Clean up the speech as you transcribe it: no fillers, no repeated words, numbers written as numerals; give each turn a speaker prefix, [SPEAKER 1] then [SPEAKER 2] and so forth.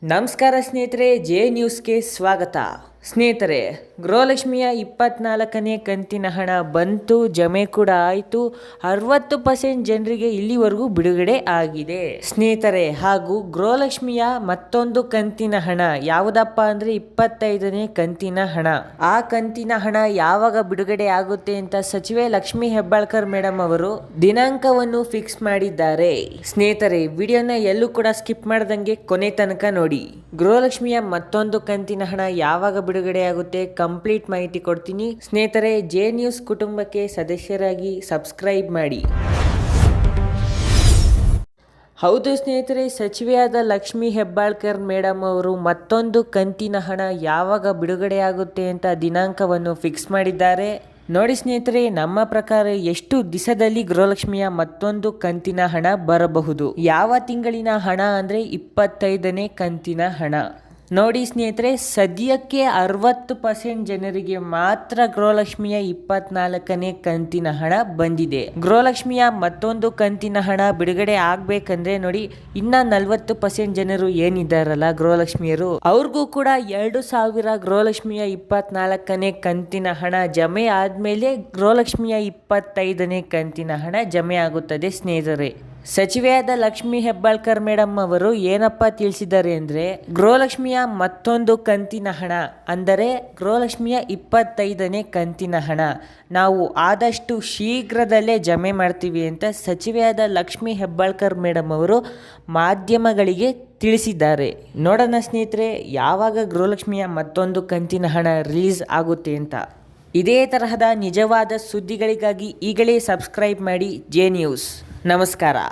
[SPEAKER 1] ನಮಸ್ಕಾರ ಸ್ನೇಹಿತರೆ, ಜೆ ನ್ಯೂಸ್ಗೆ ಸ್ವಾಗತ. ಸ್ನೇಹಿತರೆ, ಗೃಹಲಕ್ಷ್ಮಿಯ 24ನೇ ಕಂತಿನ ಹಣ ಬಂತು, ಜಮೆ ಕೂಡ ಆಯಿತು. 60% ಜನರಿಗೆ ಇಲ್ಲಿವರೆಗೂ ಬಿಡುಗಡೆ ಆಗಿದೆ ಸ್ನೇಹಿತರೆ. ಹಾಗೂ ಗೃಹಲಕ್ಷ್ಮಿಯ ಮತ್ತೊಂದು ಕಂತಿನ ಹಣ ಯಾವುದಪ್ಪ ಅಂದರೆ 25ನೇ ಕಂತಿನ ಹಣ. ಆ ಕಂತಿನ ಹಣ ಯಾವಾಗ ಬಿಡುಗಡೆ ಆಗುತ್ತೆ ಅಂತ ಸಚಿವೆ ಲಕ್ಷ್ಮಿ ಹೆಬ್ಬಾಳ್ಕರ್ ಮೇಡಮ್ ಅವರು ದಿನಾಂಕವನ್ನು ಫಿಕ್ಸ್ ಮಾಡಿದ್ದಾರೆ. ಸ್ನೇಹಿತರೆ, ವಿಡಿಯೋನ ಎಲ್ಲೂ ಕೂಡ ಸ್ಕಿಪ್ ಮಾಡ್ದಂಗೆ ಕೊನೆ ತನಕ ನೋಡಿ. ಗೃಹಲಕ್ಷ್ಮಿಯ ಮತ್ತೊಂದು ಕಂತಿನ ಹಣ ಯಾವಾಗ ಬಿಡುಗಡೆ ಆಗುತ್ತೆ ಕಂಪ್ಲೀಟ್ ಮಾಹಿತಿ ಕೊಡ್ತೀನಿ. ಸ್ನೇಹಿತರೆ, ಜೆ ನ್ಯೂಸ್ ಕುಟುಂಬಕ್ಕೆ ಸದಸ್ಯರಾಗಿ ಸಬ್ಸ್ಕ್ರೈಬ್ ಮಾಡಿ. ಹೌದು ಸ್ನೇಹಿತರೆ, ಸಚಿವೆಯಾದ ಲಕ್ಷ್ಮಿ ಹೆಬ್ಬಾಳ್ಕರ್ ಮೇಡಮ್ ಅವರು ಮತ್ತೊಂದು ಕಂತಿನ ಹಣ ಯಾವಾಗ ಬಿಡುಗಡೆ ಆಗುತ್ತೆ ಅಂತ ದಿನಾಂಕವನ್ನು ಫಿಕ್ಸ್ ಮಾಡಿದ್ದಾರೆ. ನೋಡಿ ಸ್ನೇಹಿತರೆ, ನಮ್ಮ ಪ್ರಕಾರ ಎಷ್ಟು ದಿವಸದಲ್ಲಿ ಗೃಹಲಕ್ಷ್ಮಿಯ ಮತ್ತೊಂದು ಕಂತಿನ ಹಣ ಬರಬಹುದು, ಯಾವ ತಿಂಗಳಿನ ಹಣ ಅಂದರೆ 25ನೇ ಕಂತಿನ ಹಣ. ನೋಡಿ ಸ್ನೇಹಿತರೆ, ಸದ್ಯಕ್ಕೆ 60% ಜನರಿಗೆ ಮಾತ್ರ ಗೃಹಲಕ್ಷ್ಮಿಯ 24ನೇ ಕಂತಿನ ಹಣ ಬಂದಿದೆ. ಗೃಹಲಕ್ಷ್ಮಿಯ ಮತ್ತೊಂದು ಕಂತಿನ ಹಣ ಬಿಡುಗಡೆ ಆಗ್ಬೇಕಂದ್ರೆ ನೋಡಿ, ಇನ್ನ 40% ಜನರು ಏನಿದ್ದಾರಲ್ಲ ಗೃಹಲಕ್ಷ್ಮಿಯರು, ಅವ್ರಿಗೂ ಕೂಡ 2,000 ಗೃಹಲಕ್ಷ್ಮಿಯ 24ನೇ ಕಂತಿನ ಹಣ ಜಮೆ ಆದ್ಮೇಲೆ ಗೃಹಲಕ್ಷ್ಮಿಯ 25ನೇ ಕಂತಿನ ಹಣ ಜಮೆ ಆಗುತ್ತದೆ ಸ್ನೇಹಿತರೆ. ಸಚಿವೆಯಾದ ಲಕ್ಷ್ಮಿ ಹೆಬ್ಬಾಳ್ಕರ್ ಮೇಡಮ್ ಅವರು ಏನಪ್ಪ ತಿಳಿಸಿದ್ದಾರೆ ಅಂದರೆ, ಗೃಹಲಕ್ಷ್ಮಿಯ ಮತ್ತೊಂದು ಕಂತಿನ ಹಣ ಅಂದರೆ ಗೃಹಲಕ್ಷ್ಮಿಯ 25ನೇ ಕಂತಿನ ಹಣ ನಾವು ಆದಷ್ಟು ಶೀಘ್ರದಲ್ಲೇ ಜಮೆ ಮಾಡ್ತೀವಿ ಅಂತ ಸಚಿವೆಯಾದ ಲಕ್ಷ್ಮಿ ಹೆಬ್ಬಾಳ್ಕರ್ ಮೇಡಮ್ ಅವರು ಮಾಧ್ಯಮಗಳಿಗೆ ತಿಳಿಸಿದ್ದಾರೆ. ನೋಡೋಣ ಸ್ನೇಹಿತರೆ, ಯಾವಾಗ ಗೃಹಲಕ್ಷ್ಮಿಯ ಮತ್ತೊಂದು ಕಂತಿನ ಹಣ ರಿಲೀಸ್ ಆಗುತ್ತೆ ಅಂತ. ಇದೇ ತರಹದ ನಿಜವಾದ ಸುದ್ದಿಗಳಿಗಾಗಿ ಈಗಲೇ ಸಬ್ಸ್ಕ್ರೈಬ್ ಮಾಡಿ ಜೆ ನ್ಯೂಸ್. ನಮಸ್ಕಾರ.